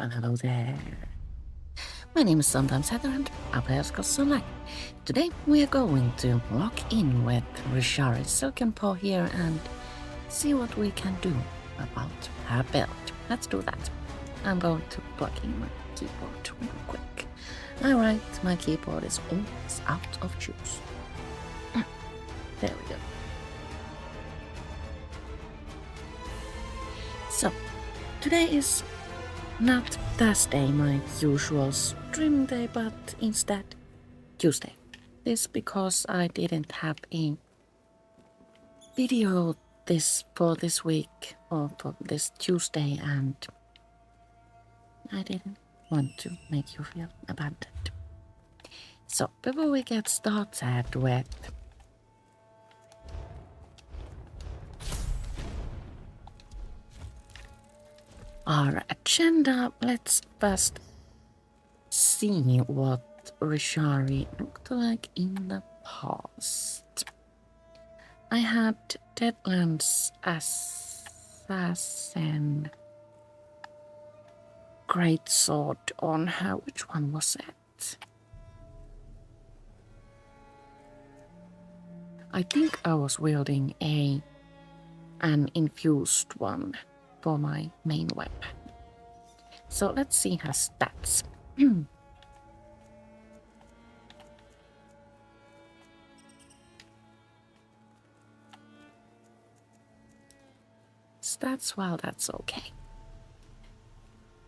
Well, hello there. My name is Sometimes Heather and I play as Online. Today we are going to log in with Ri'jari Silken Paw here and see what we can do about her build. Let's do that. I'm going to plug in my keyboard real quick. Alright, my keyboard is always out of juice. There we go. So, today is not Thursday, my usual streaming day, but instead Tuesday. This because I didn't have a video for this week or for this Tuesday, and I didn't want to make you feel abandoned. So before we get started with our agenda, let's first see what Ri'jari looked like in the past. I had Deadlands Assassin Greatsword on her. Which one was it? I think I was wielding an infused one for my main weapon. So let's see her stats. Stats, well, that's okay.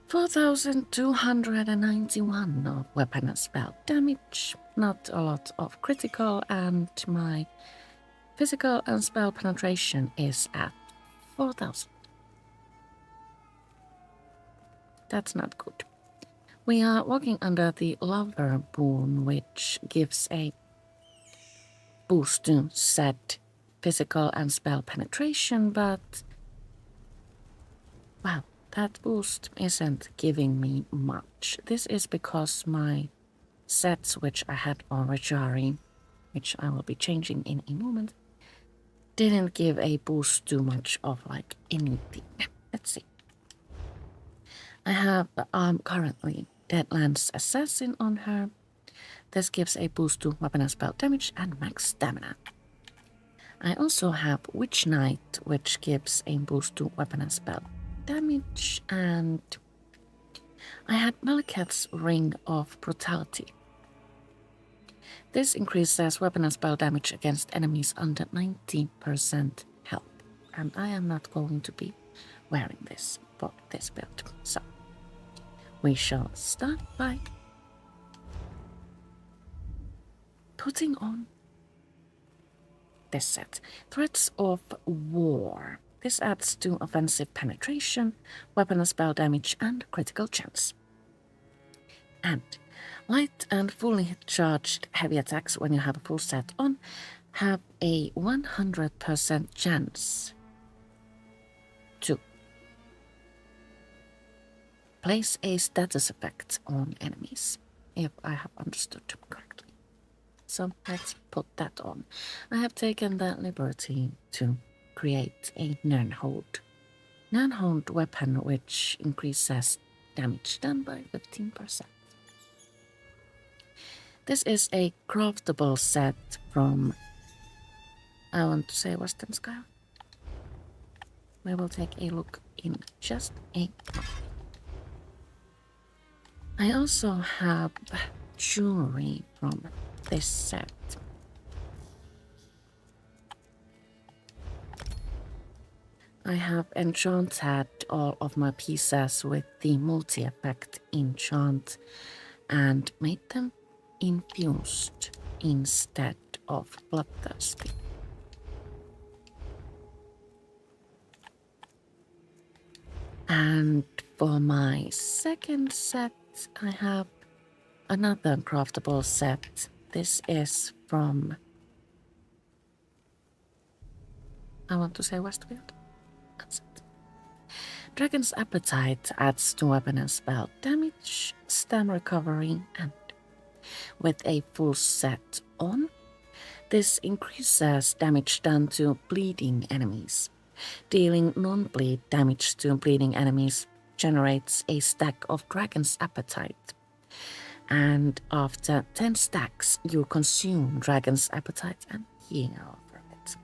4,291 of weapon and spell damage, not a lot of critical, and my physical and spell penetration is at 4,000. That's not good. We are walking under the Lover Boon, which gives a boost to set physical and spell penetration, but well, that boost isn't giving me much. This is because my sets which I had on Ri'jari, which I will be changing in a moment, didn't give a boost too much of like anything. Let's see. I have currently Deadlands Assassin on her. This gives a boost to weapon and spell damage and max stamina. I also have Witch Knight, which gives a boost to weapon and spell damage, and I had Malekith's Ring of Brutality. This increases weapon and spell damage against enemies under 90% health, and I am not going to be wearing this for this build. So we shall start by putting on this set. Threats of War. This adds to offensive penetration, weapon and spell damage, and critical chance. And light and fully charged heavy attacks when you have a full set on have a 100% chance to place a status effect on enemies, if I have understood correctly. So let's put that on. I have taken the liberty to create a Nernhold weapon, which increases damage done by 15%. This is a craftable set from, I want to say, Western Sky. We will take a look in just a moment. I also have jewelry from this set. I have enchanted all of my pieces with the multi-effect enchant and made them infused instead of bloodthirsty. And for my second set, I have another craftable set. This is from, I want to say, Westfield. That's it. Dragon's Appetite adds to weapon and spell damage, stam recovery, and with a full set on, this increases damage done to bleeding enemies, dealing non-bleed damage to bleeding enemies generates a stack of Dragon's Appetite. And after 10 stacks, you consume Dragon's Appetite and heal from it.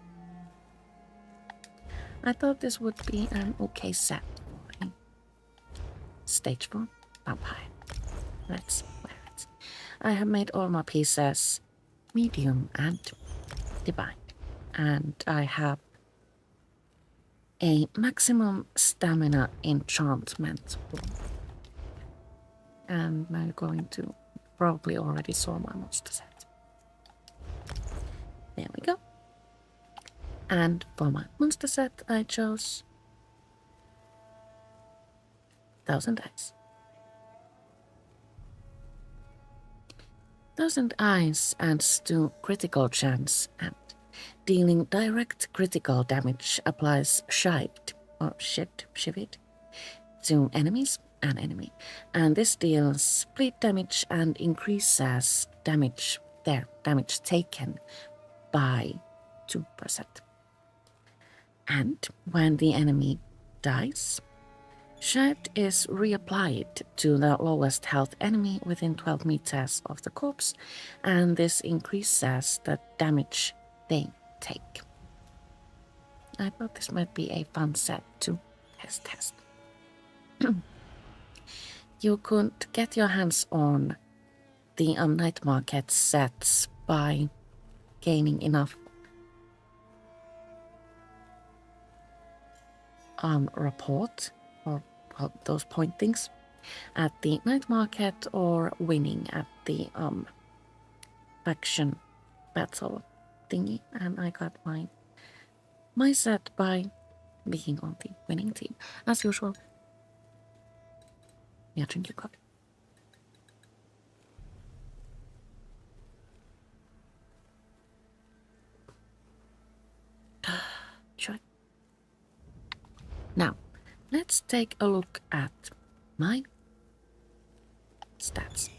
I thought this would be an okay set for a stage 4 vampire. Let's wear it. I have made all my pieces medium and divine. And I have a maximum stamina enchantment. And I'm going to probably already saw my monster set. There we go. And for my monster set, I chose 1000 Eyes. 1000 Eyes adds to critical chance, and dealing direct critical damage applies shived to enemies and enemy, and this deals bleed damage and increases their damage taken by 2%. And when the enemy dies, shived is reapplied to the lowest health enemy within 12 meters of the corpse, and this increases the damage they take. I thought this might be a fun set to test. You could get your hands on the night market sets by gaining enough report or those point things at the night market, or winning at the faction battle thingy, and I got my set by being on the winning team. As usual, jag drinker coffee. Sure. Now, let's take a look at my stats.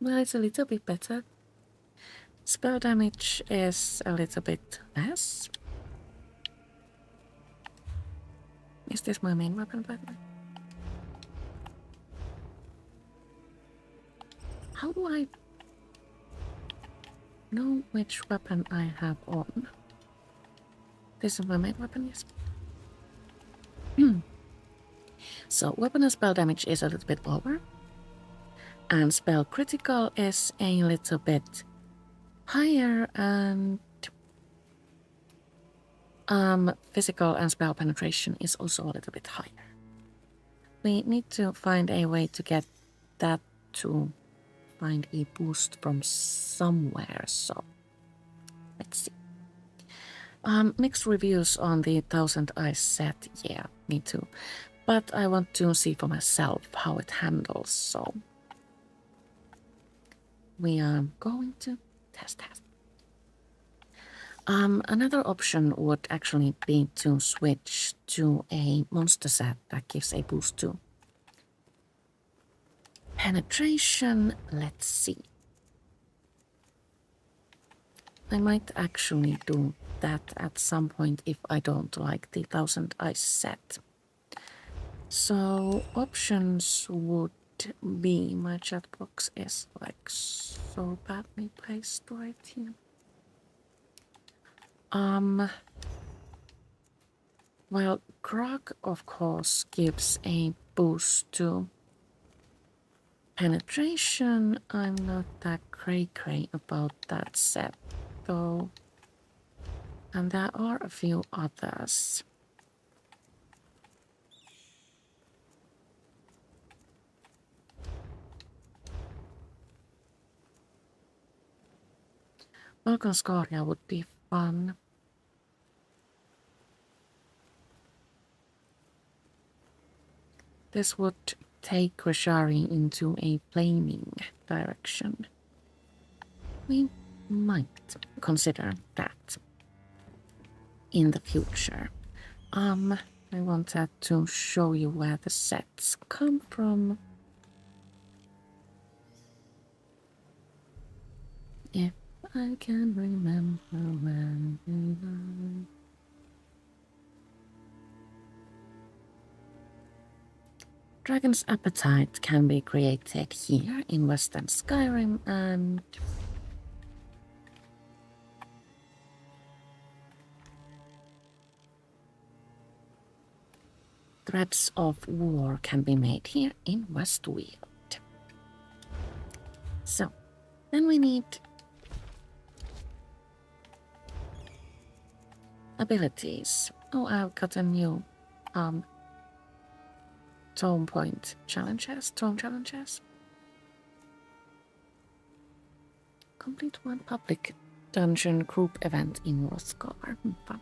Well, it's a little bit better. Spell damage is a little bit less. Is this my main weapon, by the way? How do I know which weapon I have on? This is my main weapon, yes. So, weapon and spell damage is a little bit lower. And spell critical is a little bit higher, and physical and spell penetration is also a little bit higher. We need to find a way to get that to find a boost from somewhere, so let's see. Mixed reviews on the 1000 Eyes set, yeah, me too. But I want to see for myself how it handles, so we are going to test. Another option would actually be to switch to a monster set that gives a boost to penetration. Let's see. I might actually do that at some point if I don't like the 1000 Eyes set. So options would be, my chat box is like so badly placed right here. Well, Grog of course gives a boost to penetration. I'm not that cray-cray about that set though. And there are a few others. Vulcan Scoria would be fun. This would take Ri'jari into a flaming direction. We might consider that in the future. I wanted to show you where the sets come from. If I can remember when we were. Dragon's Appetite can be created here in Western Skyrim, and Threads of War can be made here in Westweald. So, then we need abilities. Oh, I've got a new tome challenges. Complete one public dungeon group event in Rothgar. Fun.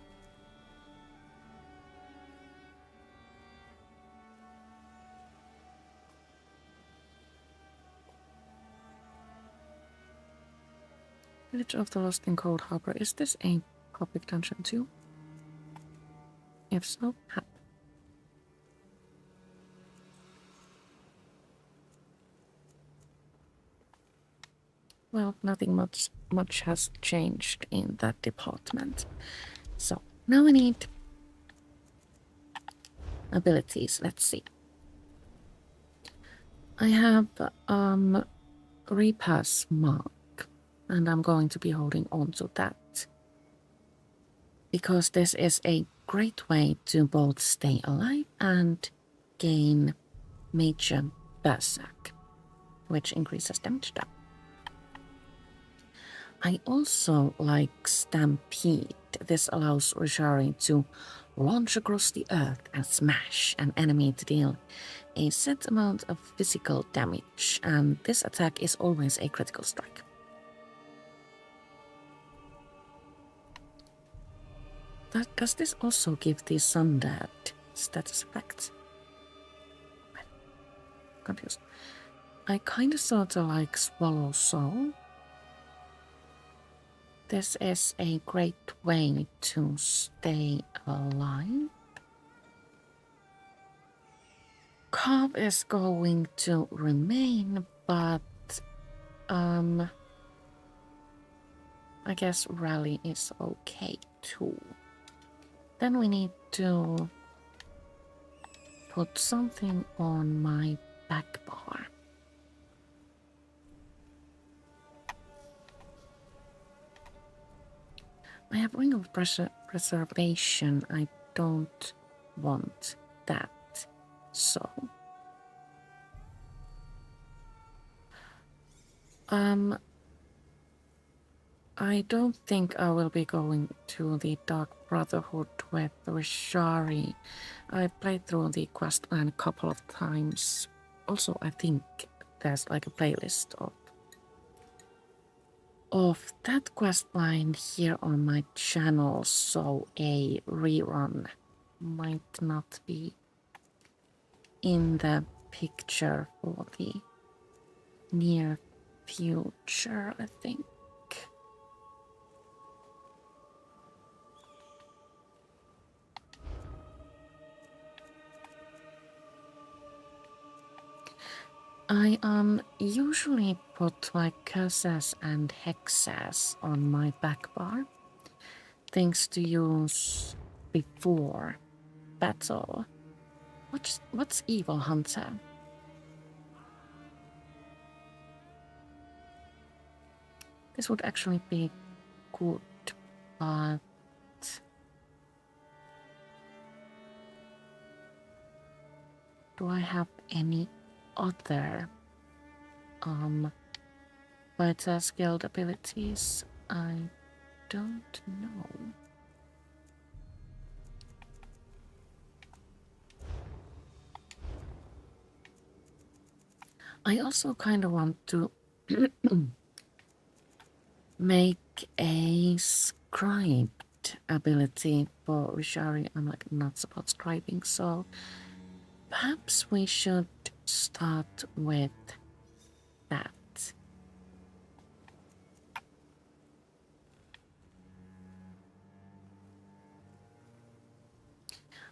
Village of the Lost in Cold Harbor. Is this a public dungeon too? If so, well, nothing much has changed in that department. So now we need abilities. Let's see. I have Repass Mark, and I'm going to be holding on to that because this is a great way to both stay alive and gain Major Berserk, which increases damage down. I also like Stampede. This allows Ri'jari to launch across the earth and smash an enemy to deal a set amount of physical damage, and this attack is always a critical strike. Does this also give the Sundead status effect? Confused. I kinda sorta like Swallow Soul. This is a great way to stay alive. Carve is going to remain, but I guess Rally is okay too. Then we need to put something on my back bar. I have Ring of Preservation. I don't want that. So I don't think I will be going to the Dark Brotherhood with Ri'jari. I played through the quest line a couple of times. Also, I think there's like a playlist of that quest line here on my channel, so a rerun might not be in the picture for the near future, I think. I usually put like curses and hexes on my back bar, things to use before battle. What's Evil Hunter? This would actually be good, but do I have any other fighter skilled abilities? I don't know. I also kind of want to make a scribed ability for Ri'jari. I'm like not supposed scribing, so perhaps we should start with that.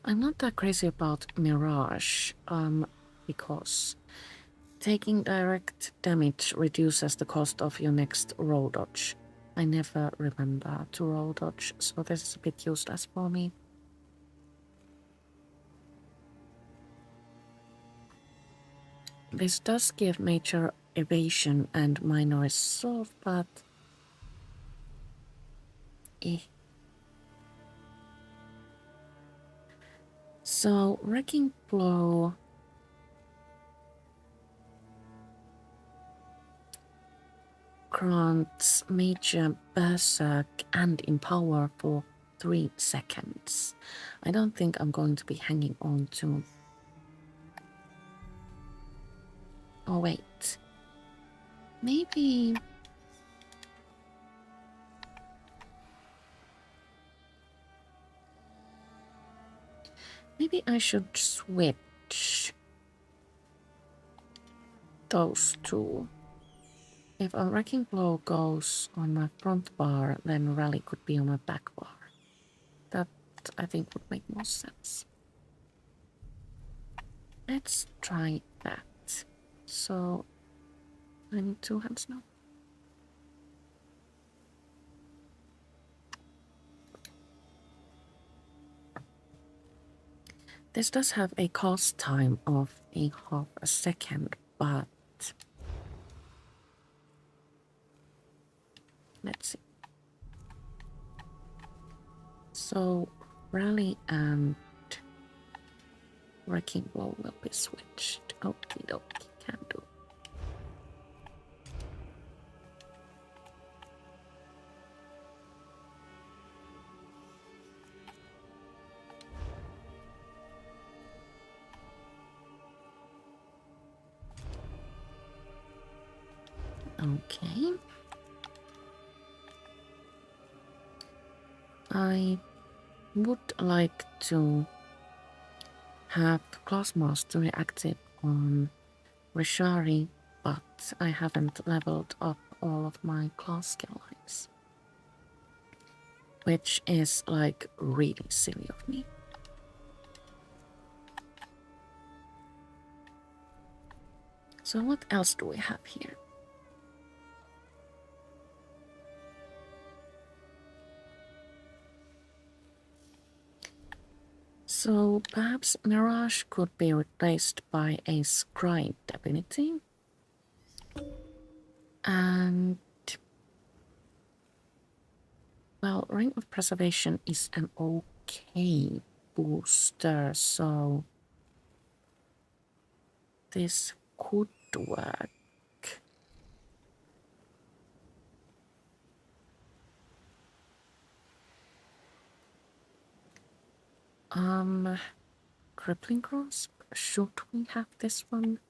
I'm not that crazy about Mirage, because taking direct damage reduces the cost of your next roll dodge I never remember to roll dodge, so this is a bit useless for me. This does give major evasion and minor assault, but So, Wrecking Blow grants Major Berserk and Empower for 3 seconds. I don't think I'm going to be hanging on to... Oh, wait. Maybe... Maybe I should switch those two. If a Wrecking Blow goes on my front bar, then Rally could be on my back bar. That, I think, would make more sense. Let's try that. So, I need 2 hands now. This does have a cost time of a half a second, but let's see. So Rally and Wrecking Blow will be switched. Okie dokie, can do. Okay. I would like to have Class Mastery active on Ri'jari, but I haven't leveled up all of my class skill lines. Which is like really silly of me. So what else do we have here? So perhaps Mirage could be replaced by a Scribed ability. And well, Ring of Preservation is an okay booster, so this could work. Crippling Grasp, should we have this one?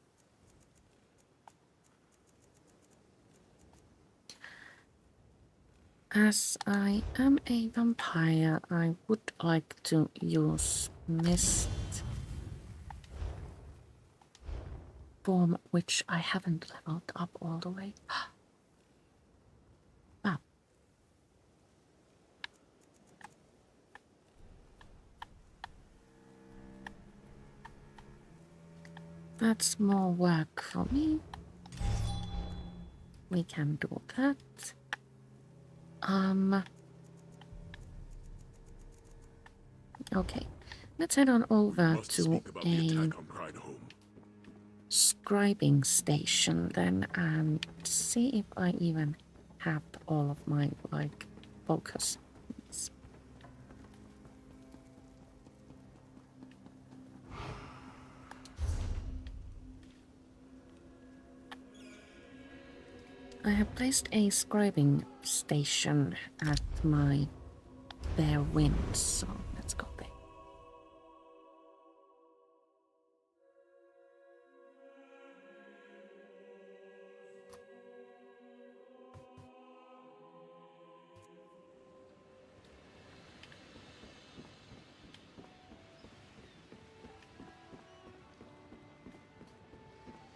As I am a vampire, I would like to use Mist Form, which I haven't leveled up all the way. Wow. That's more work for me. We can do that. Okay. Let's head on over to a scribing station then and see if I even have all of my, like, focus. I have placed a scribing station at my bare winds, so let's go there.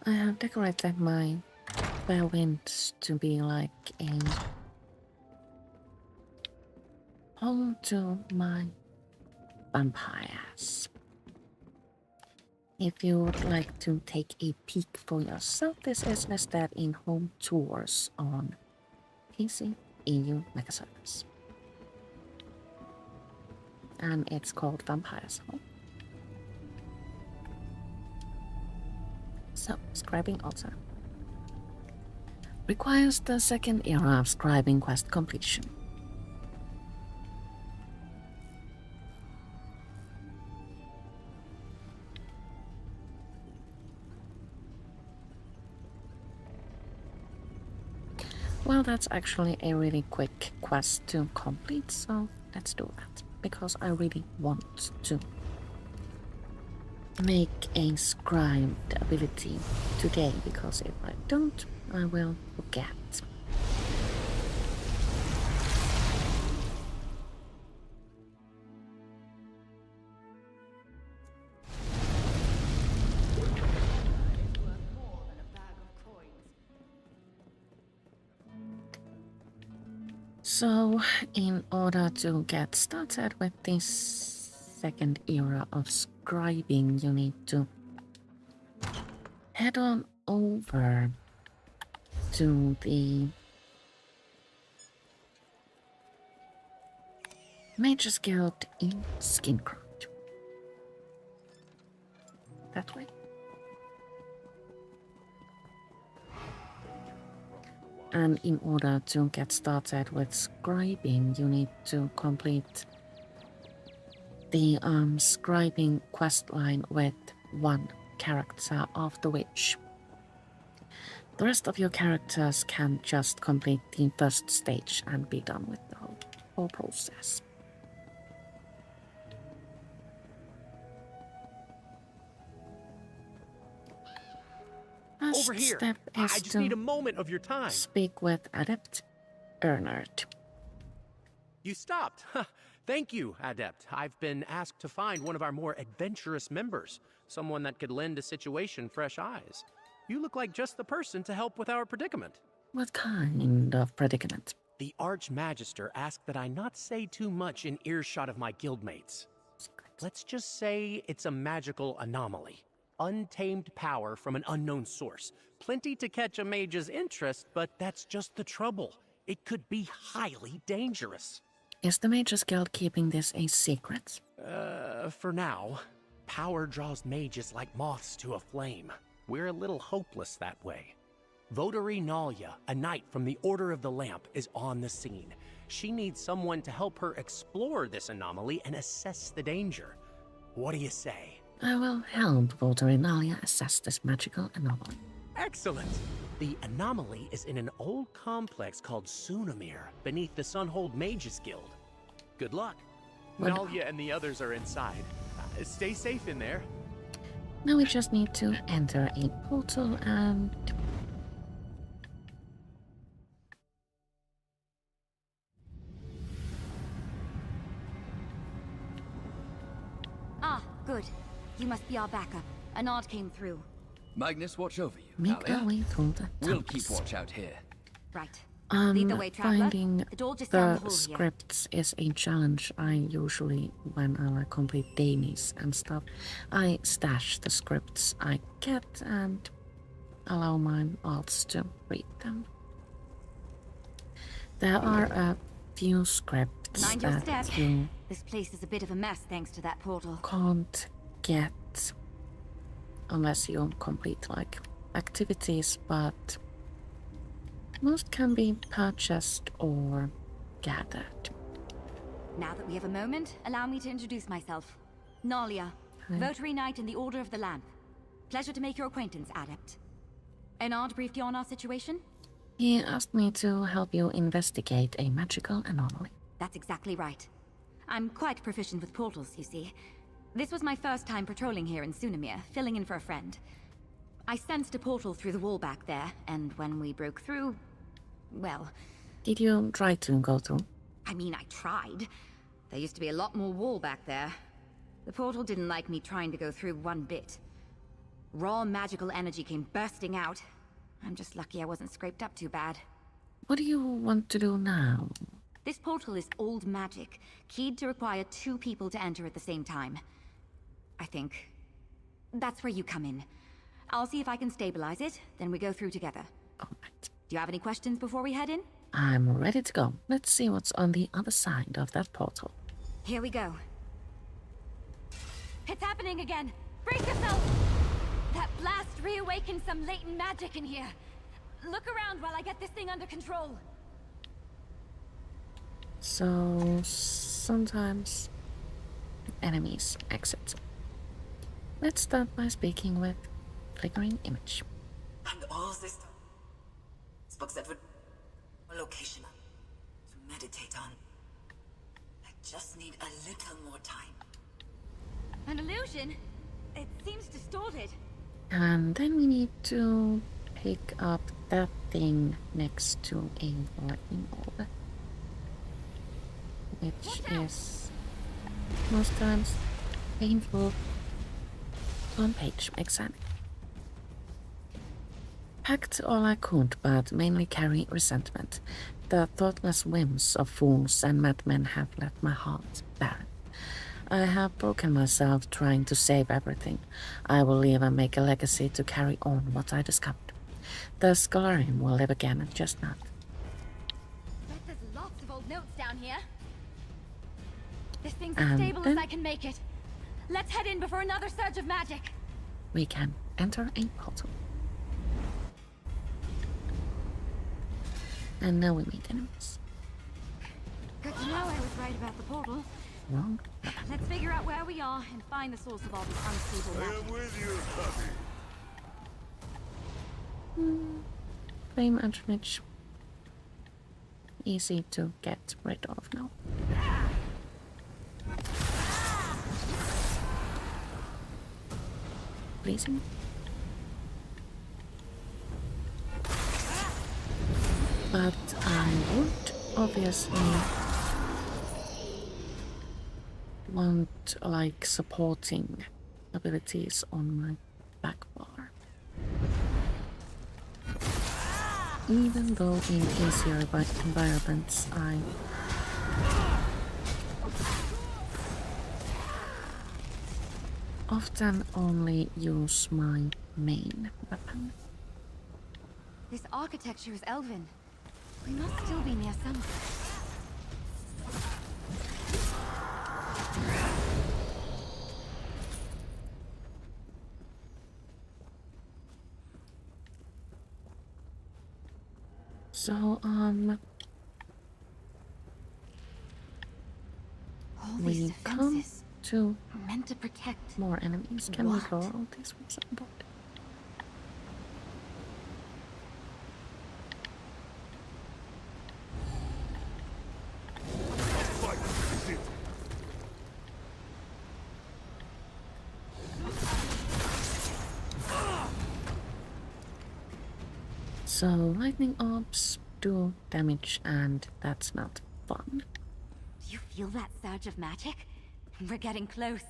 I have decorated my bare winds to be like a home to my vampires. If you would like to take a peek for yourself, this is listed in home tours on PC. EU megaservice. And it's called Vampires Hall. So, Scribing Altar. Requires the second era of Scribing Quest completion. Well, that's actually a really quick quest to complete, so let's do that. Because I really want to make a scribed ability today, because if I don't, I will forget. So, in order to get started with this second era of scribing, you need to head on over to the Mage's Guild in Skincraft. That way. And in order to get started with scribing, you need to complete the scribing quest line with one character of the witch. The rest of your characters can just complete the first stage and be done with the whole process. Over here. Step is I just need a moment of your time. Speak with Adept Ernard. You stopped. Thank you, Adept. I've been asked to find one of our more adventurous members, someone that could lend a situation fresh eyes. You look like just the person to help with our predicament. What kind of predicament? The Archmagister asked that I not say too much in earshot of my guildmates. Let's just say it's a magical anomaly. Untamed power from an unknown source. Plenty to catch a mage's interest, but that's just the trouble. It could be highly dangerous. Is the Mage's Guild keeping this a secret? For now. Power draws mages like moths to a flame. We're a little hopeless that way. Votary Nalia, a knight from the Order of the Lamp, is on the scene. She needs someone to help her explore this anomaly and assess the danger. What do you say? I will help Votary Nalia assess this magical anomaly. Excellent! The anomaly is in an old complex called Sunamir, beneath the Sunhold Mages Guild. Good luck. Nalia and the others are inside. Stay safe in there. Now we just need to enter a portal and... Ah, good. You must be our backup. Anard came through. Magnus, watch over you. Make our way through the We'll tunnels. keep watch out here. Right. Lead the way, traveler. Finding The door just down the the hall here. scripts is a challenge. I usually, when I complete dailies and stuff, I stash the scripts I get and allow my alts to read them. There are a few scripts Mind your that step. you This place is a bit of a mess thanks to that portal. can't get unless you complete like activities, but most can be purchased or gathered. Now that we have a moment, allow me to introduce myself. Nalia, Hi. Votary Knight in the Order of the Lamp. Pleasure to make your acquaintance, Adept. Anard briefed you on our situation? He asked me to help you investigate a magical anomaly. That's exactly right. I'm quite proficient with portals, you see. This was my first time patrolling here in Sunamir, filling in for a friend. I sensed a portal through the wall back there, and when we broke through... well... Did you try to go through? I mean, I tried. There used to be a lot more wall back there. The portal didn't like me trying to go through one bit. Raw magical energy came bursting out. I'm just lucky I wasn't scraped up too bad. What do you want to do now? This portal is old magic, keyed to require 2 people to enter at the same time. I think. That's where you come in. I'll see if I can stabilize it, then we go through together. All right. Do you have any questions before we head in? I'm ready to go. Let's see what's on the other side of that portal. Here we go. It's happening again! Brace yourself! That blast reawakened some latent magic in here. Look around while I get this thing under control. So, sometimes enemies exit. Let's start by speaking with Flickering Image. And all this time, spoke that would a location to meditate on. I just need a little more time. An illusion? It seems distorted. And then we need to pick up that thing next to a lightning orb, which is most times painful on page exam. Packed all I could, but mainly carry resentment. The thoughtless whims of fools and madmen have left my heart barren. I have broken myself trying to save everything. I will leave and make a legacy to carry on what I discovered. The Scholarium will live again, just not. Bet there's lots of old notes down here. This thing's And as stable then- as I can make it. Let's head in before another surge of magic. We can enter a portal. And now we meet enemies. Good to know I was right about the portal. Wrong. Let's figure out where we are and find the source of all this unstable magic. with you, puppy. Flame Archmage. Easy to get rid of now. Pleasing. But I would obviously want like supporting abilities on my back bar. Even though in easier environments I often only use my main weapon. This architecture is elven. We must still be near something. So, All we these come defenses to are meant to protect. more enemies. Can What? we go all these ones on board? Fight is it. So, lightning orbs do damage, and that's not fun. Do you feel that surge of magic? We're getting close.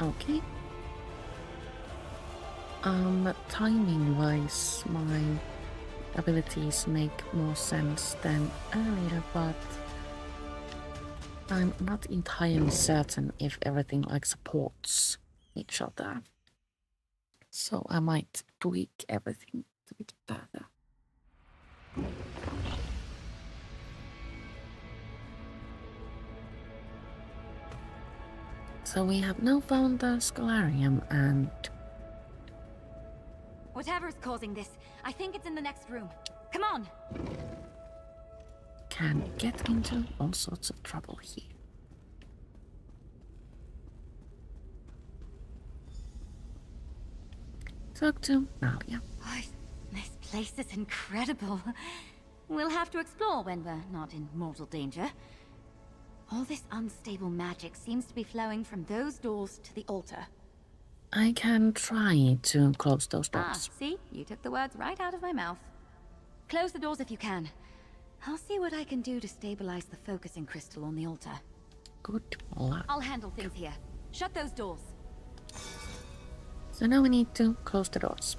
Okay. Timing-wise, my abilities make more sense than earlier, but I'm not entirely certain if everything like supports each other. So I might tweak everything a bit better. So we have now found the Scholarium and Whatever's causing this, I think it's in the next room. Come on! can get into all sorts of trouble here. Talk to Nalia. Oh, this place is incredible. We'll have to explore when we're not in mortal danger. All this unstable magic seems to be flowing from those doors to the altar. I can try to close those Ah, doors. see? You took the words right out of my mouth. Close the doors if you can. I'll see what I can do to stabilize the focusing crystal on the altar. Good luck. I'll handle things here. Shut those doors. So now we need to close the doors.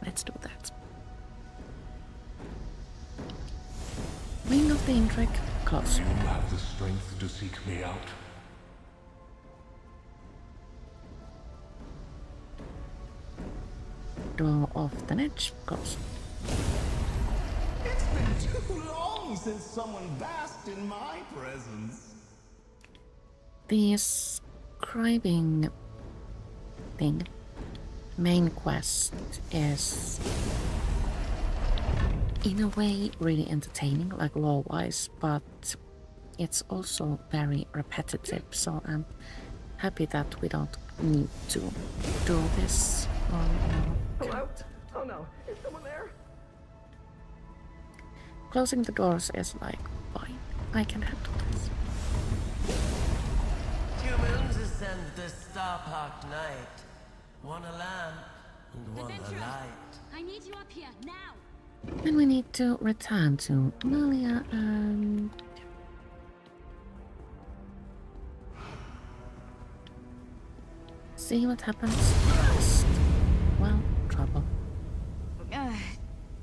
Let's do that. Ring of the Indrik, close. You have the strength to seek me out. Door of the Niche, close. It's been too long since someone basked in my presence. The scribing thing, main quest, is in a way really entertaining, like lore-wise, but it's also very repetitive, so I'm happy that we don't need to do this on our account. Oh no, is someone there? Closing the doors is like, fine, I can handle this. Humans ascend the star-parked night. One a lamp and one a light. I need you up here, now! Then we need to return to Malia and... see what happens next. Well, trouble.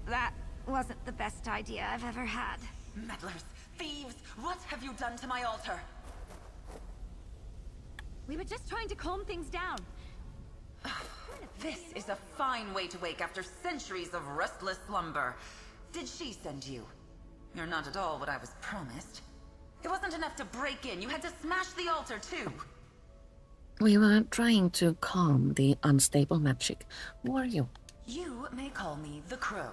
That wasn't the best idea I've ever had. Meddlers, thieves, what have you done to my altar? We were just trying to calm things down. This is a fine way to wake after centuries of restless slumber. Did she send you? You're not at all what I was promised. It wasn't enough to break in, you had to smash the altar too. We were trying to calm the unstable magic. Who are you? You may call me the Crow.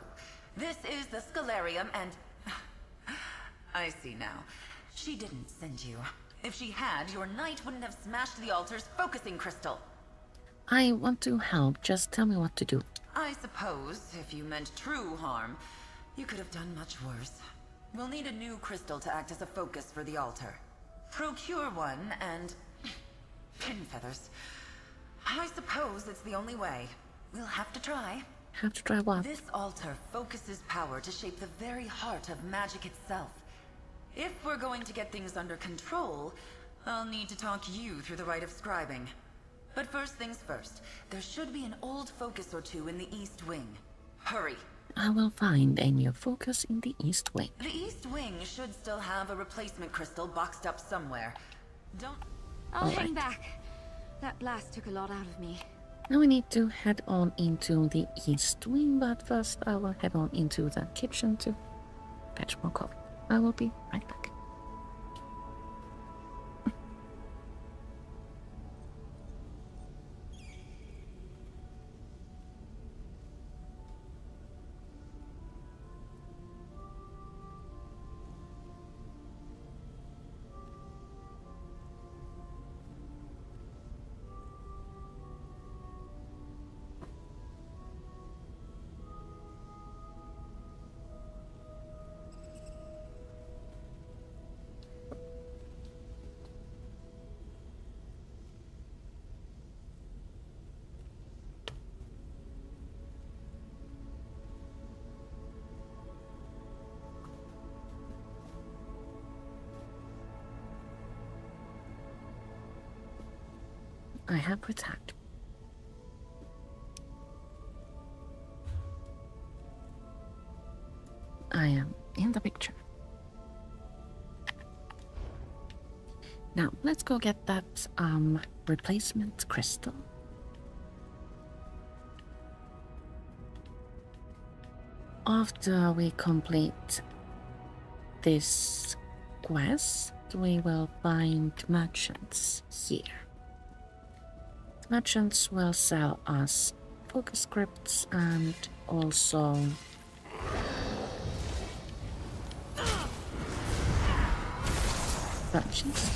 This is the Scalarium and... I see now. She didn't send you. If she had, your knight wouldn't have smashed the altar's focusing crystal. I want to help, just tell me what to do. I suppose, if you meant true harm, you could have done much worse. We'll need a new crystal to act as a focus for the altar. Procure one and... pin feathers. I suppose it's the only way. We'll have to try. Have to try what? This altar focuses power to shape the very heart of magic itself. If we're going to get things under control, I'll need to talk you through the rite of scribing. But first things first, there should be an old focus or two in the East Wing. Hurry! I will find a new focus in the East Wing. The East Wing should still have a replacement crystal boxed up somewhere. Don't... I'll All hang right. back. That blast took a lot out of me. Now we need to head on into the East Wing, but first I will head on into the kitchen to fetch more coffee. I will be right back. I have returned. I am in the picture. Now, let's go get that replacement crystal. After we complete this quest, we will find merchants here. Merchants will sell us focus scripts and also purchase.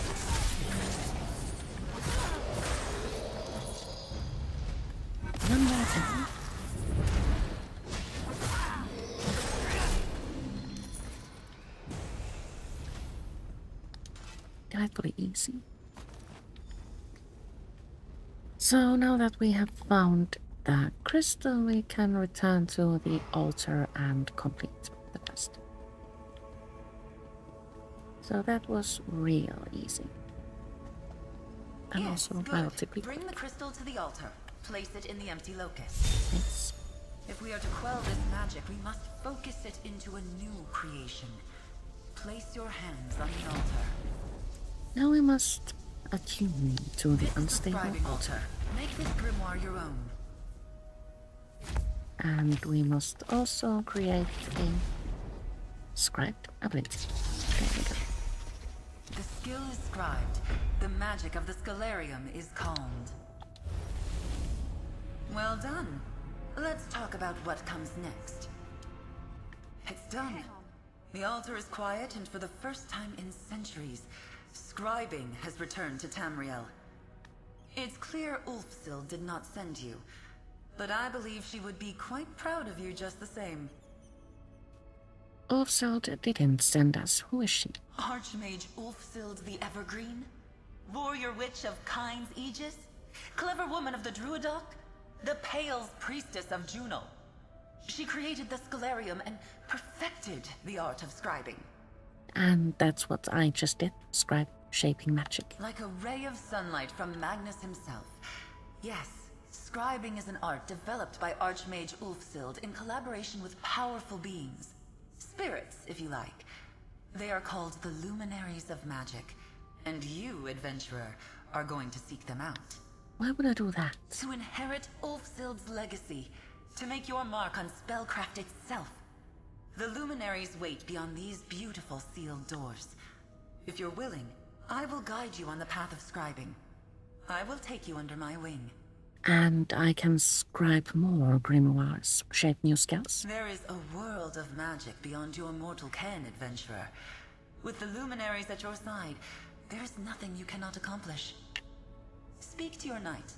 One more thing. Delightfully easy. So now that we have found the crystal, we can return to the altar and complete the quest. So that was real easy. And Yes, also good. relatively Bring quick. the crystal to the altar. Place it in the empty locus. Yes. If we are to quell this magic, we must focus it into a new creation. Place your hands on the altar. Now we must attune to the This is the unstable scribing altar. Make this grimoire your own. And we must also create a scribed ability. There we go. The skill is scribed. The magic of the Scalarium is calmed. Well done. Let's talk about what comes next. It's done. The altar is quiet, and for the first time in centuries, scribing has returned to Tamriel. It's clear Ulfsil did not send you, but I believe she would be quite proud of you just the same. Ulfsild didn't send us. Who is she? Archmage Ulfsild the Evergreen? Warrior Witch of Kyne's Aegis? Clever woman of the Druidoc? The Pale's priestess of Juno? She created the Scalarium and perfected the art of scribing. And that's what I just did. Scribe shaping magic. Like a ray of sunlight from Magnus himself. Yes, scribing is an art developed by Archmage Ulfsild in collaboration with powerful beings. Spirits, if you like. They are called the Luminaries of Magic. And you, adventurer, are going to seek them out. Why would I do that? To inherit Ulfsild's legacy. To make your mark on spellcraft itself. The Luminaries wait beyond these beautiful sealed doors. If you're willing, I will guide you on the path of scribing. I will take you under my wing. And I can scribe more grimoires, shape new skills. There is a world of magic beyond your mortal ken, adventurer. With the Luminaries at your side, there is nothing you cannot accomplish. Speak to your knight.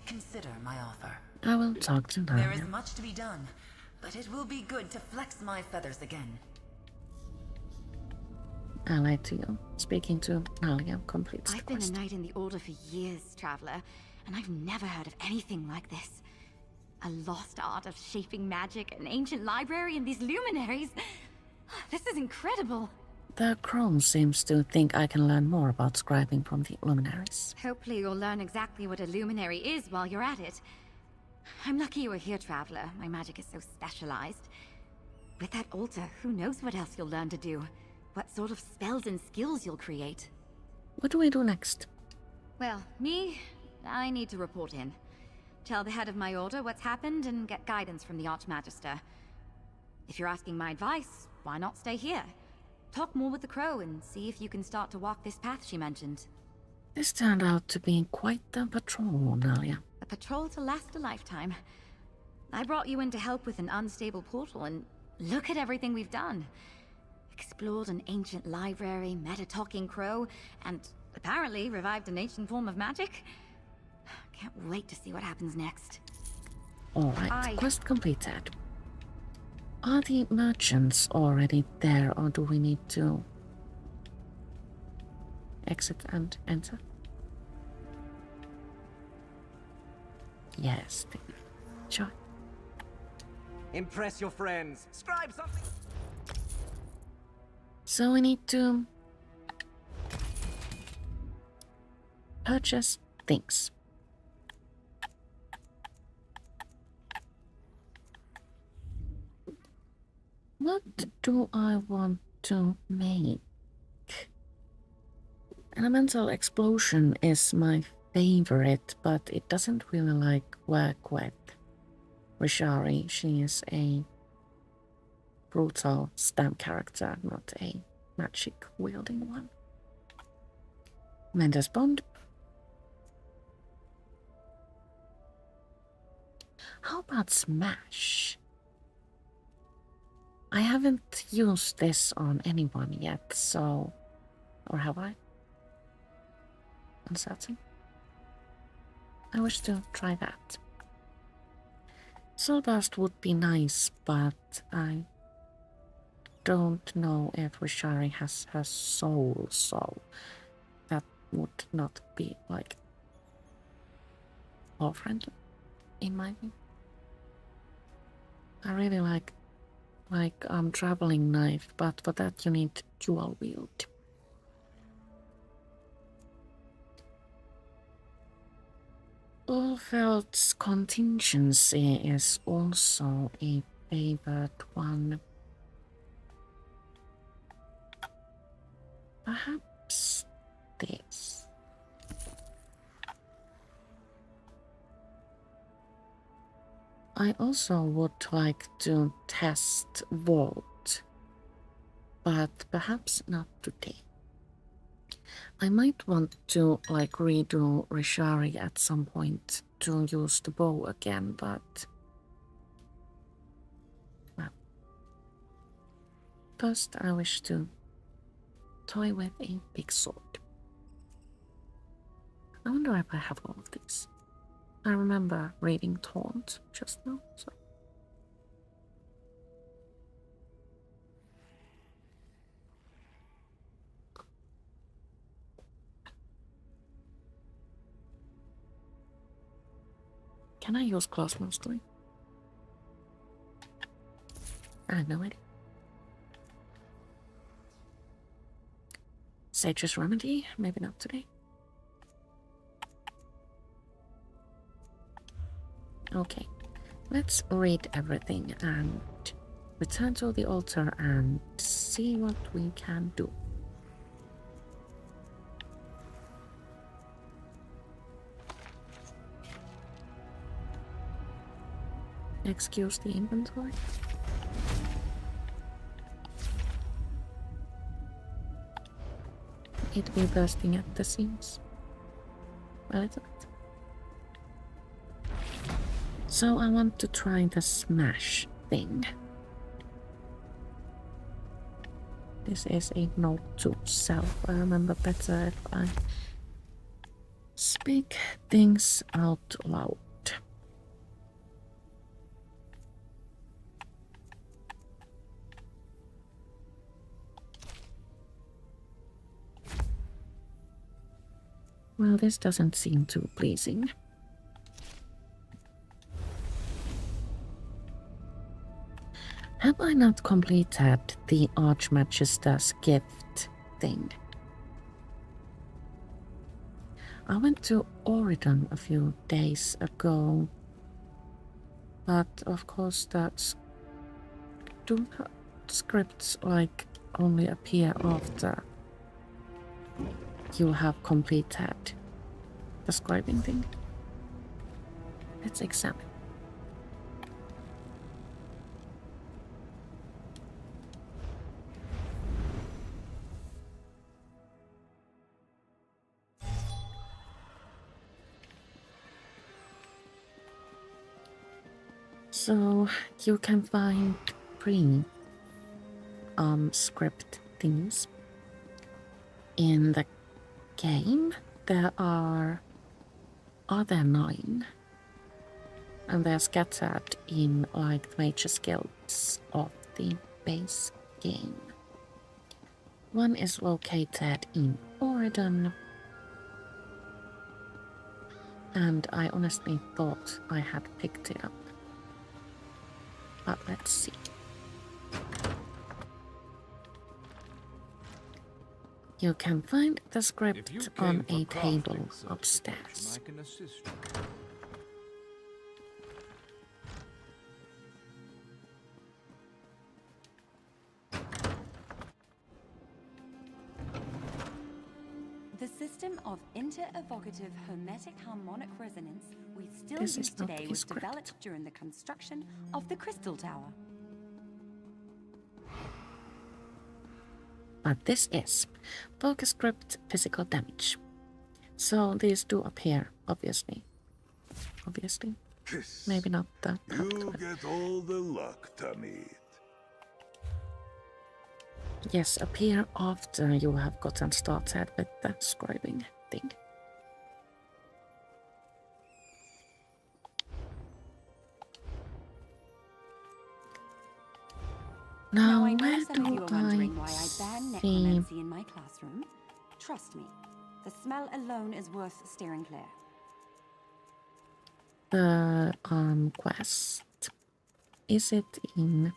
Consider my offer. I will talk to There is Nalia. much to be done, but it will be good to flex my feathers again. I lied to you. Speaking to Nalia completes the I've been a quest. knight in the Order for years, Traveler, and I've never heard of anything like this. A lost art of shaping magic, an ancient library, and these luminaries. This is incredible. The Chrome seems to think I can learn more about scribing from the luminaries. Hopefully you'll learn exactly what a luminary is while you're at it. I'm lucky you were here, Traveler. My magic is so specialized. With that altar, who knows what else you'll learn to do? What sort of spells and skills you'll create? What do we do next? Well, I need to report in. Tell the head of my order what's happened and get guidance from the Archmagister. If you're asking my advice, why not stay here? Talk more with the crow and see if you can start to walk this path she mentioned. This turned out to be quite the patrol, Nalia. A patrol to last a lifetime. I brought you in to help with an unstable portal, and look at everything we've done. Explored an ancient library, met a talking crow, and apparently revived an ancient form of magic. Can't wait to see what happens next. Alright, quest completed. Are the merchants already there, or do we need to exit and enter? Yes, sure. Impress your friends. Scribe something. So we need to purchase things. What do I want to make? Elemental Explosion is my favorite, but it doesn't really work with Ri'jari. She is a brutal stamp character, not a magic wielding one. Mendes Bond. How about Smash? I haven't used this on anyone yet, so... Or have I? Uncertain. I wish to try that. Soulburst would be nice, but I don't know if Ri'jari has her soul, so that would not be, all friendly, in my view. I really like traveling knife, but for that you need dual wield. Ulfeld's contingency is also a favorite one. Perhaps this. I also would like to test Vault, but perhaps not today. I might want to redo Ri'jari at some point to use the bow again, but well, first I wish to toy with a big sword. I wonder if I have all of these. I remember reading Taunt just now, so. Can I use Class Mastery? I have no idea. Sage's Remedy? Maybe not today. Okay, let's read everything and return to the altar and see what we can do. Excuse the inventory. It be bursting at the seams. A little bit. So I want to try the smash thing. This is a note to self. I remember better if I speak things out loud. Well, this doesn't seem too pleasing. Have I not completed the Archmagister's gift thing? I went to Oregon a few days ago, but of course that's do scripts only appear after you have completed the scribing thing. Let's examine. So you can find script things in the game. There are there 9? And they're scattered in the major guilds of the base game. One is located in Oregon, and I honestly thought I had picked it up. But let's see. You can find the script on a table upstairs. The system of inter-evocative hermetic harmonic resonance we still This use is not today a was script. developed during the construction of the Crystal Tower. But this is focus script physical damage. So these do appear, obviously. Maybe not that. You get all the luck to meet. Yes, appear after you have gotten started with the scribing thing. Now I know where some of you do are wondering I why I ban see necromancy in my classroom. Trust me, the smell alone is worth steering clear. the quest? is it in?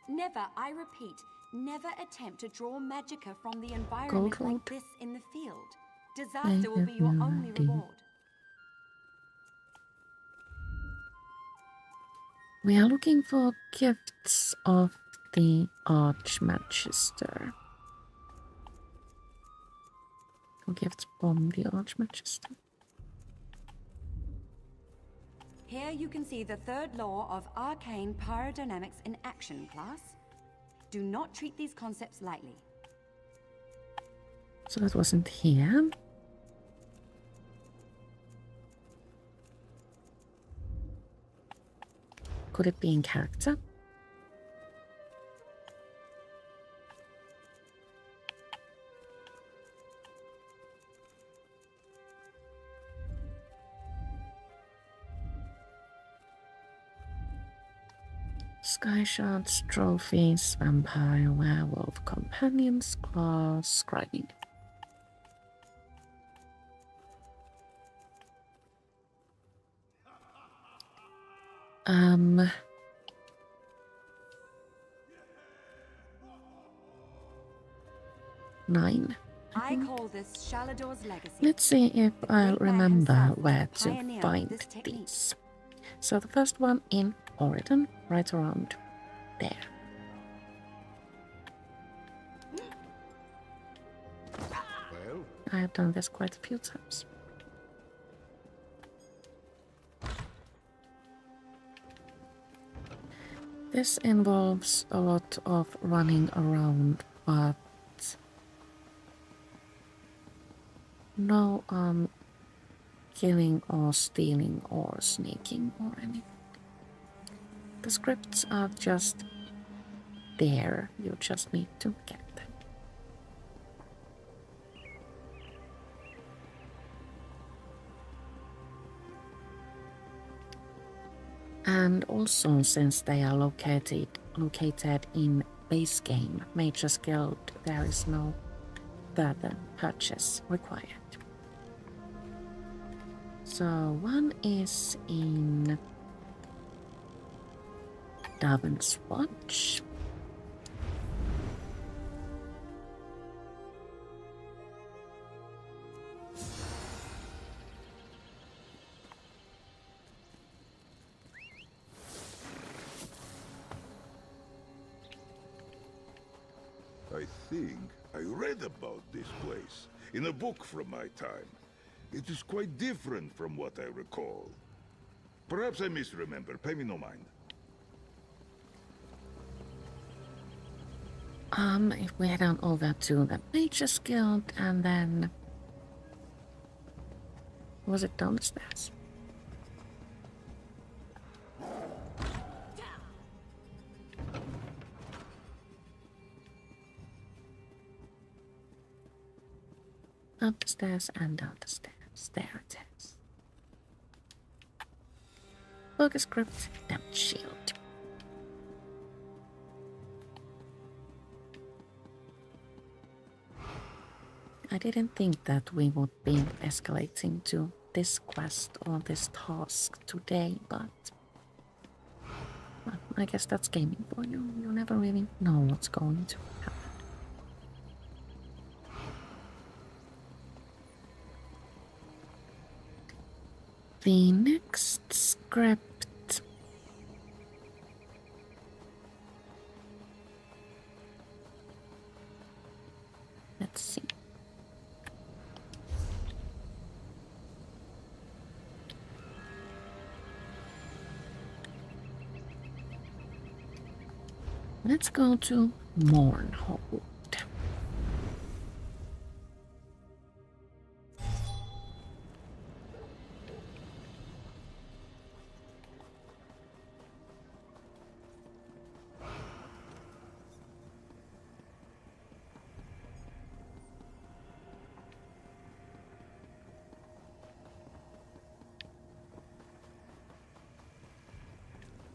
Never, I repeat, never attempt to draw magicka from the environment Gold like this in the field. Disaster will be your only Ability. reward. We are looking for gifts of the Archmagister. Gifts from the Archmagister. Here you can see the third law of arcane pyrodynamics in action, class. Do not treat these concepts lightly. So it wasn't here. Could it be in character? Sky Shards, Trophies, Vampire, Werewolf, Companions, Class, Scribing. Nine. I call this Shalador's legacy. Let's see if I'll Great man remember himself was where the to pioneer of find this technique. these. So the first one in Oregon, right around there. Well, I have done this quite a few times. This involves a lot of running around, but no killing or stealing or sneaking or anything. The scripts are just there, you just need to get them. And also, since they are located in base game Mage's Guild, there is no further purchase required. So one is in Darwin's Watch. I think I read about this place in a book from my time. It is quite different from what I recall. Perhaps I misremember. Pay me no mind. If we head on over to the Mage's Guild and then... Was it down the stairs? Up the stairs and down the stairs. There it is. Focus script, Damp Shield. I didn't think that we would be escalating to this quest or this task today, but well, I guess that's gaming for you. You never really know what's going to happen. The next script let's see. Let's go to Mournhold.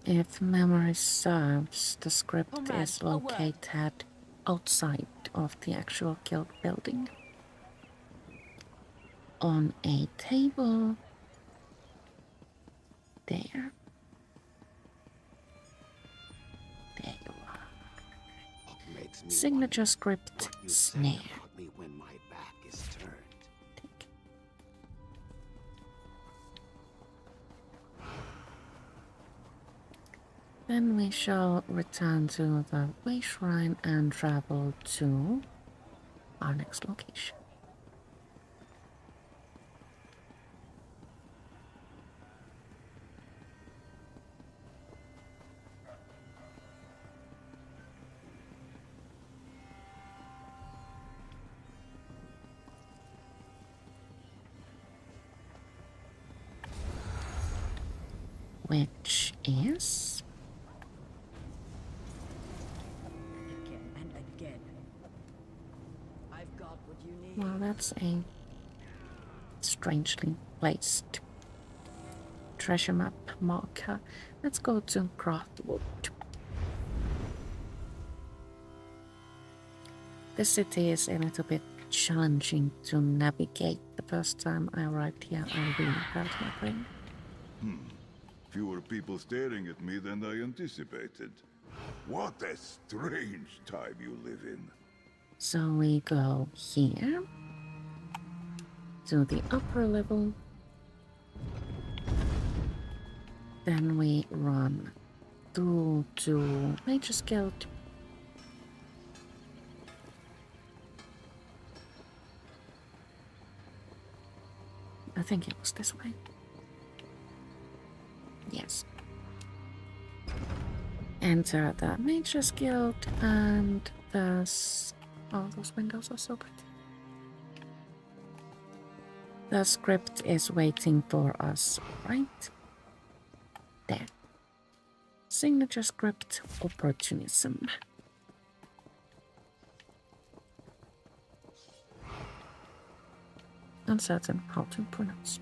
If memory serves, the script is located outside of the actual guild building. On a table there. makes me Signature wonder script what you say snare. about me when my back is turned. Take. Then we shall return to the Way Shrine and travel to our next location. Which is Again and again. I've got what you need. well, that's a strangely placed treasure map marker. Let's go to Craftwood. This city is a little bit challenging to navigate. The first time I arrived here, I really hurt my brain. Fewer people staring at me than I anticipated. What a strange time you live in. So we go here to the upper level. Then we run through to Mage's Guild. I think it was this way. Yes. Enter the Mage's Guild and thus... Oh, those windows are so pretty. The script is waiting for us, right? There. Signature script opportunism. Uncertain how to pronounce.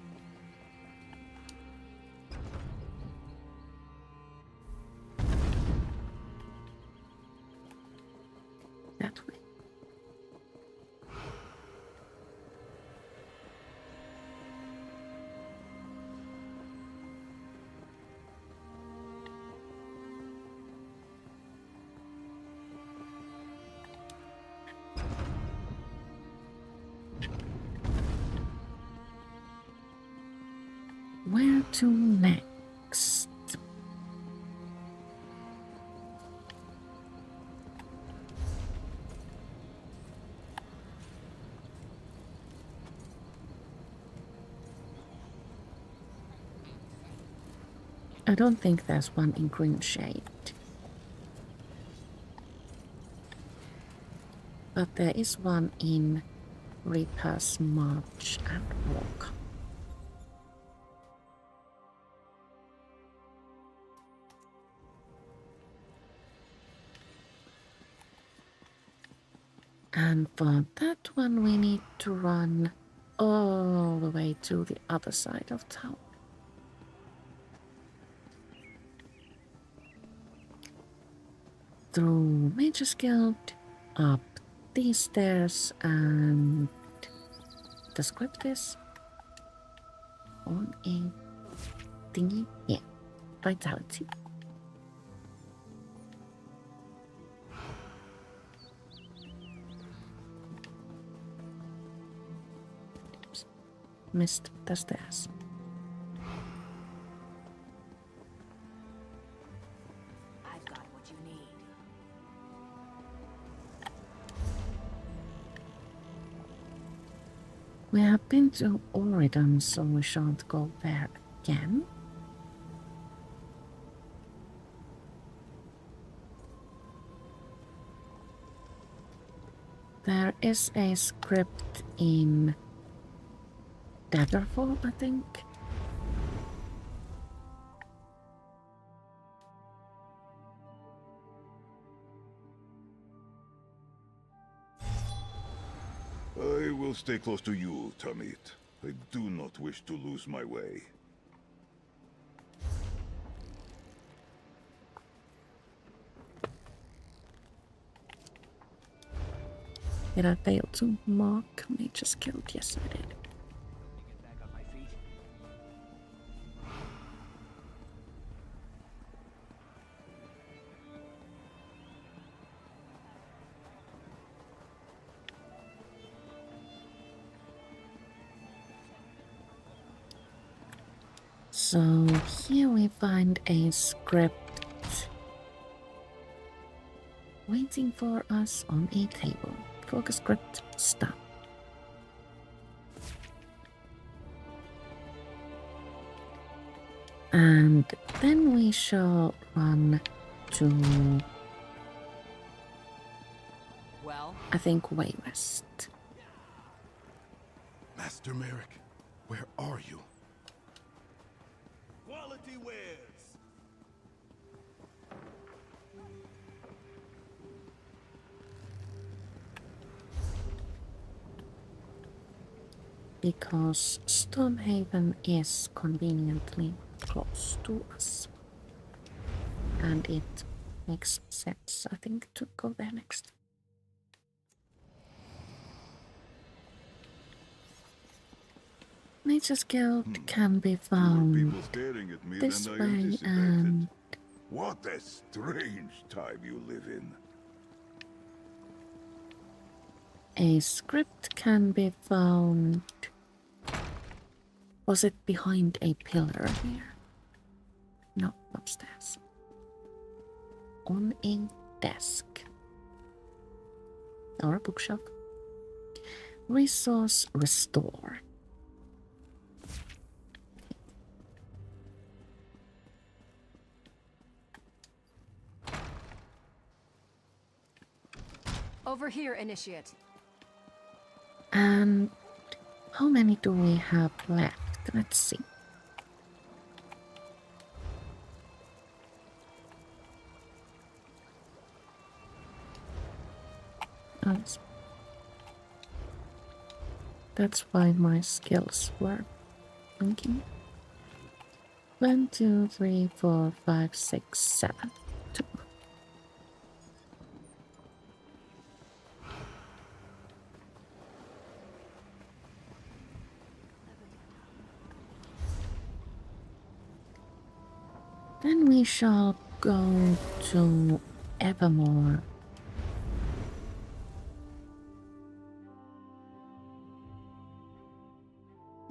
That way. Where to next? I don't think there's one in green shade. But there is one in Reaper's March and Walk. And for that one we need to run all the way to the other side of town. Through Mage's Guild, up these stairs, and the script is on a thingy here. Vitality. Oops. Missed the stairs. I've got what you need. We have been to Oridon, so we shan't go there again. There is a script in Daggerfall, I think. I will stay close to you, Khajiit. I do not wish to lose my way. Did I fail to mark Mage's Guild? Yes, I did. So here we find a script waiting for us on a table. Focus script, stop. And then we shall run to, Well, I think, Wayrest. Master Merrick, where are you? Quality wares! Because Stormhaven is conveniently close to us. And it makes sense, I think, to go there next. Nature's Guild can be found this way, and what a strange time you live in. a script can be found. Was it behind a pillar here? No, upstairs. On a desk. Or a bookshelf. Resource restore. Over here, Initiate. And how many do we have left? Let's see. Oh, yes. That's why my skills were blinking. 1, 2, 3, 4, 5, 6, 7. 2. Then we shall go to Evermore.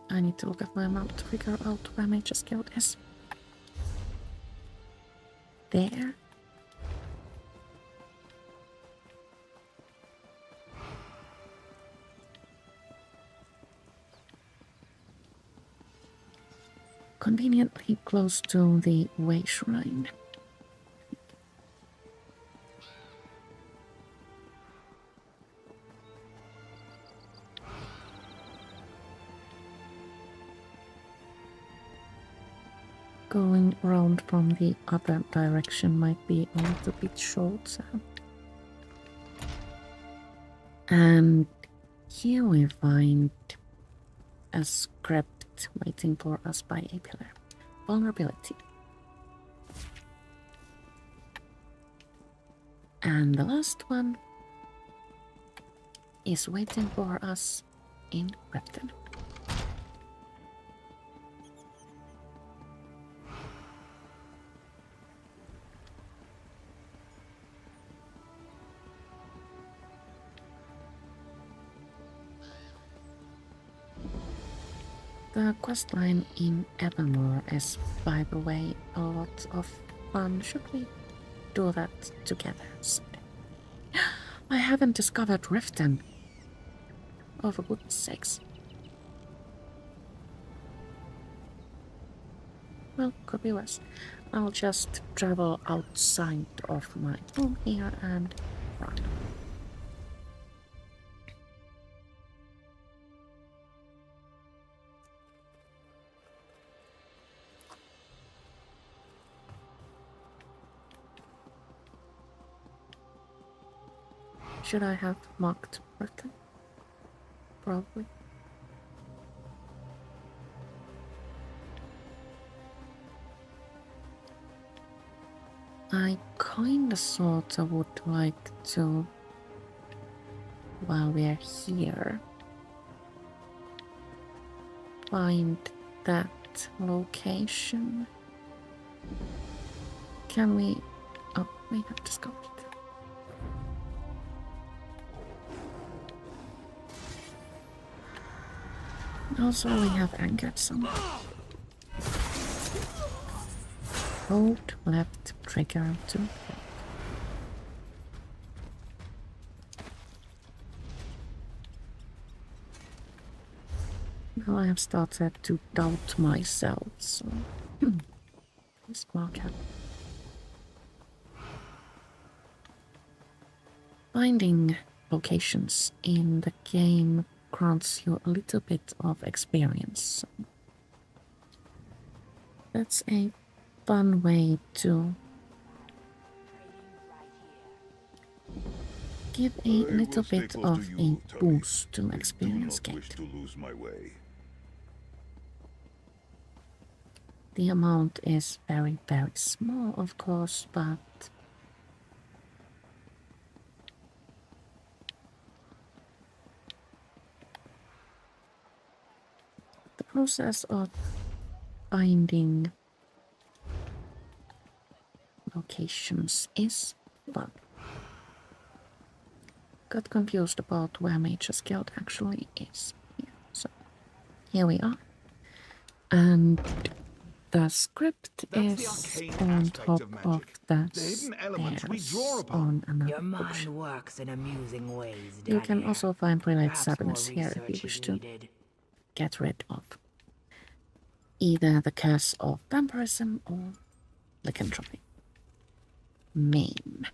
I need to look at my map to figure out where Nature's Guild is. There. Conveniently close to the Way Shrine. Going around from the other direction might be a little bit short, so. And here we find a script waiting for us by a pillar. Vulnerability. And the last one is waiting for us in Repton. The questline in Evermore is, by the way, a lot of fun. Should we do that together someday? I haven't discovered Riften. Oh, for goodness sakes. Well, could be worse. I'll just travel outside of my home here and run. Should I have marked Britain? Probably. I kinda sorta would like to, while we're here, find that location. Can we... Oh, we have discovered it. Also, we have anchored some. Hold left trigger to walk. Now I have started to doubt myself, so please mark it. Finding locations in the game grants you a little bit of experience. So that's a fun way to give a little bit of a boost to experience gain. The amount is very, very small, of course, but the process of finding locations is fun. Got confused about where Mage's Guild actually is. Yeah, so here we are. And the script is on top of the stairs on another Your mind option. works in amusing ways, You can Daniel. also find Prelate Perhaps Sabinus more here if you research wish is to needed. get rid of either the curse of vampirism or lycanthropy. Maim.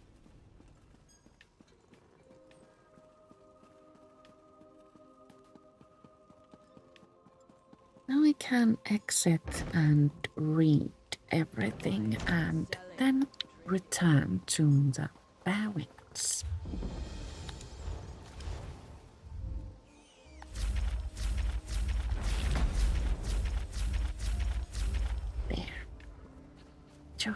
Now we can exit and read everything and then return to the bearings. There. Joy.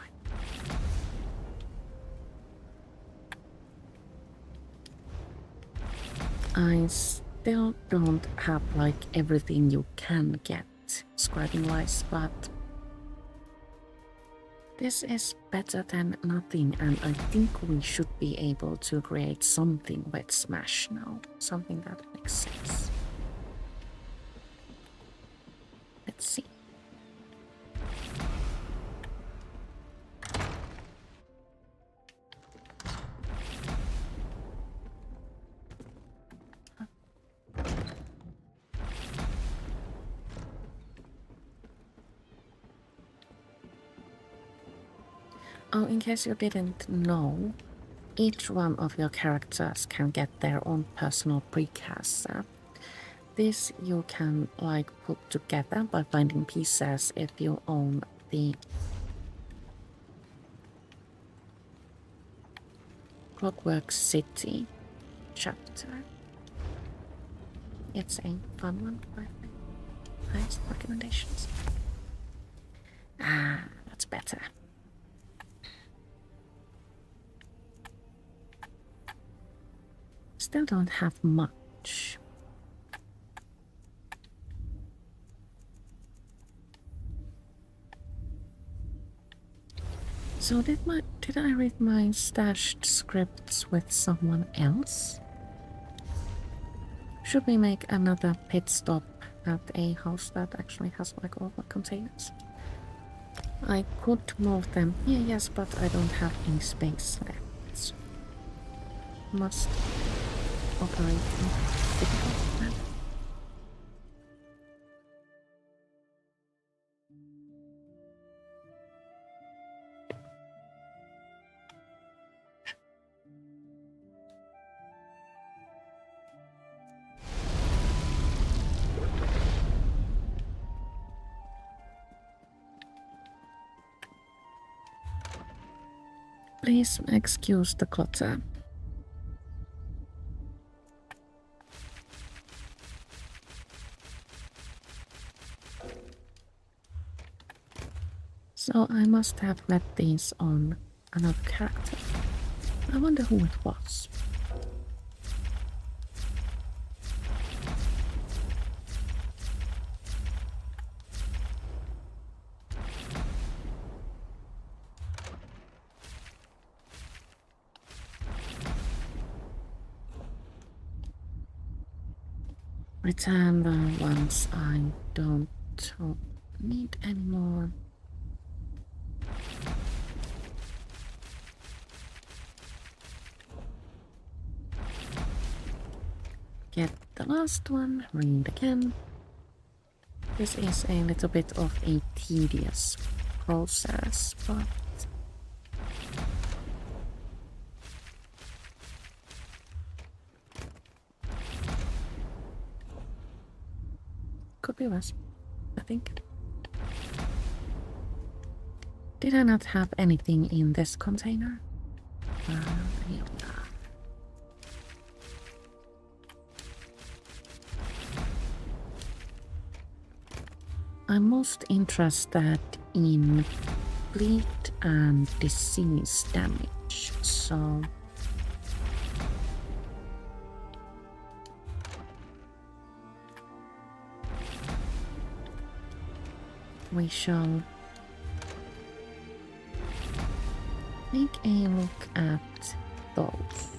I still don't have like everything you can get scribing wise, but this is better than nothing, and I think we should be able to create something with Smash now. Something that makes sense. Let's see. Oh, in case you didn't know, each one of your characters can get their own personal precursor. This you can like put together by finding pieces if you own the Clockwork City chapter. It's a fun one, by the way. Nice recommendations. Ah, that's better. Still don't have much. So did I read my stashed scripts with someone else? Should we make another pit stop at a house that actually has like all the containers? I could move them here, yes, but I don't have any space left. So must operate in a difficult manner. Please excuse the clutter. So I must have read these on another character. I wonder who it was. Return the ones I don't need anymore. Get the last one, read again. This is a little bit of a tedious process, but could be worse, I think. Did I not have anything in this container? Here we are. I'm most interested in bleed and disease damage, so we shall take a look at those.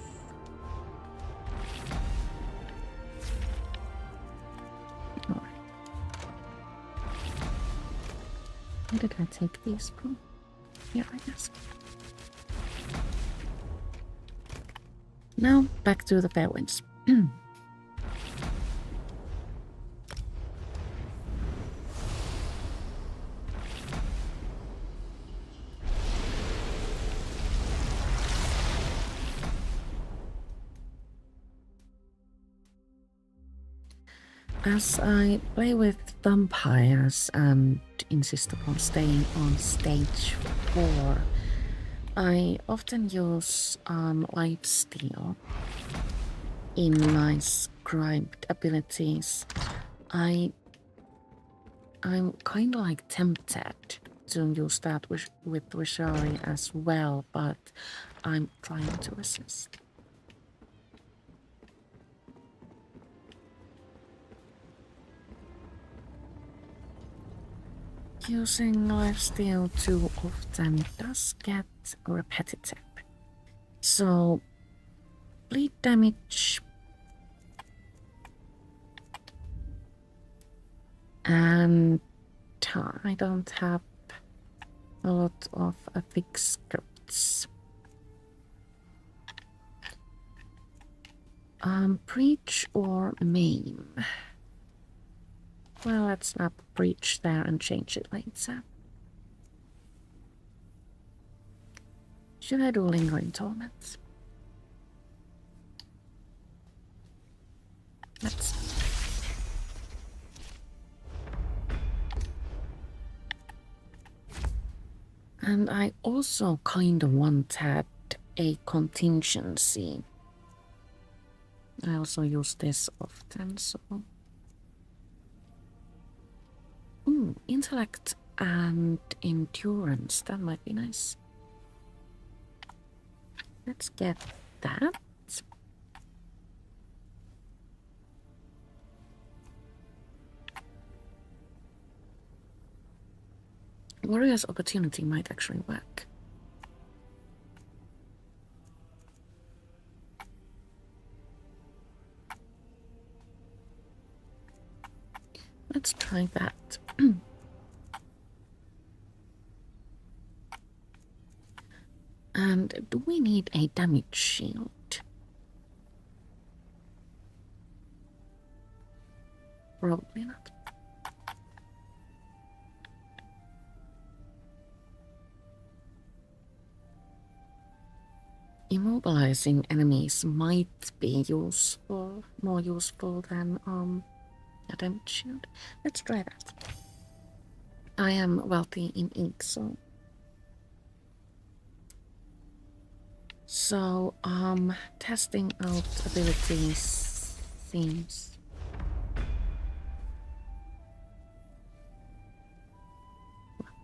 Where did I take these from? Here, I guess. Now, back to the Fairwinds. As I play with vampires and insist upon staying on stage 4, I often use lifesteal in my scribed abilities. I'm kind of like tempted to use that with Ri'jari as well, but I'm trying to resist. Using lifesteal too often does get repetitive. So, bleed damage and I don't have a lot of fixed scripts. Preach or maim? Well, let's not breach there and change it later. Should I do lingering torments? Let's. And I also kind of wanted a contingency. I also use this often, so. Intellect and endurance, that might be nice. Let's get that. Warrior's opportunity might actually work. Let's try that. And do we need a damage shield? Probably not. Immobilizing enemies might be useful, more useful than a damage shield. Let's try that. I am wealthy in ink, so testing out abilities seems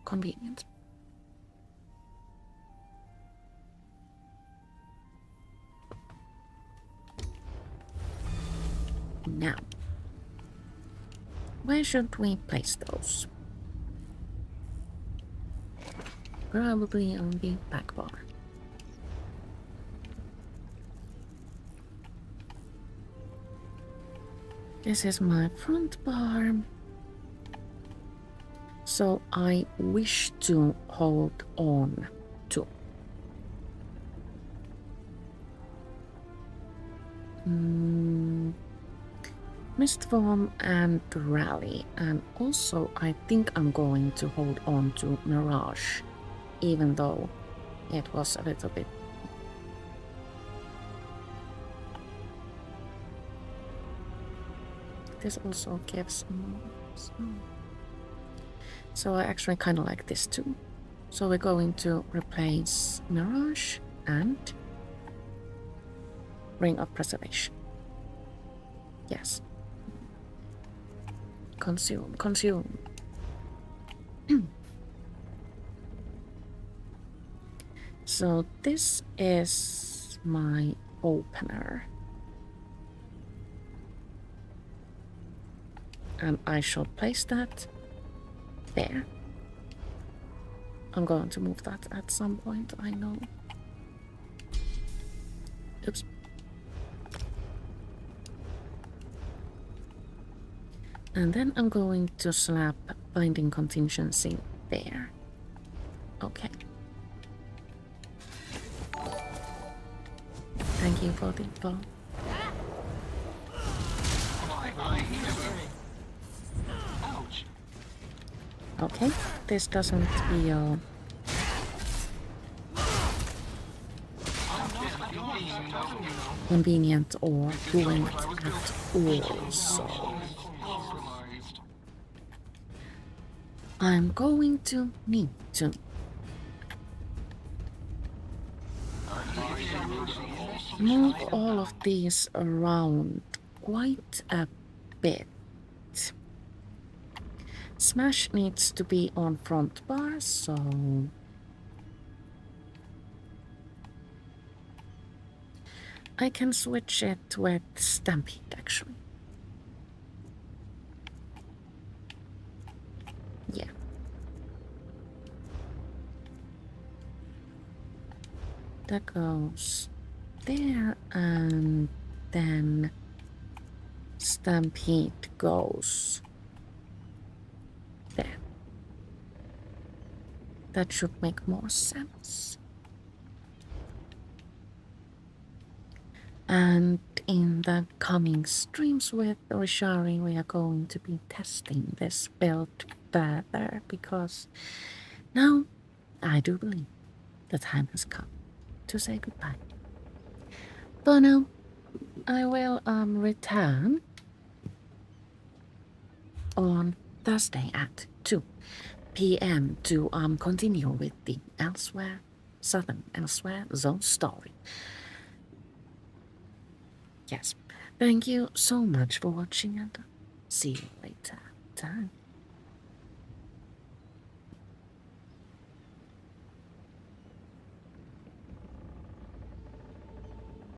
convenient. Now, where should we place those? Probably on the back bar. This is my front bar. So I wish to hold on to. Mist Form and Rally, and also I think I'm going to hold on to Mirage, even though it was a little bit. This also gives more. So I actually kind of like this too. So we're going to replace Mirage and Ring of Preservation. Yes. Consume, consume. So this is my opener. And I shall place that there. I'm going to move that at some point, I know. Oops. And then I'm going to slap Binding Contingency there. Okay. Thank you for the info. Okay, this doesn't feel convenient or fluent at all, so I'm going to need to move all of these around quite a bit. Smash needs to be on front bar, so I can switch it with Stampede actually. Yeah. That goes there, and then Stampede goes there. That should make more sense. And in the coming streams with Ri'jari, we are going to be testing this build further, because now I do believe the time has come to say goodbye. But now I will return on Thursday at 2 p.m. to continue with the Southern Elsewhere Zone story. Yes, thank you so much for watching, and see you later. Time.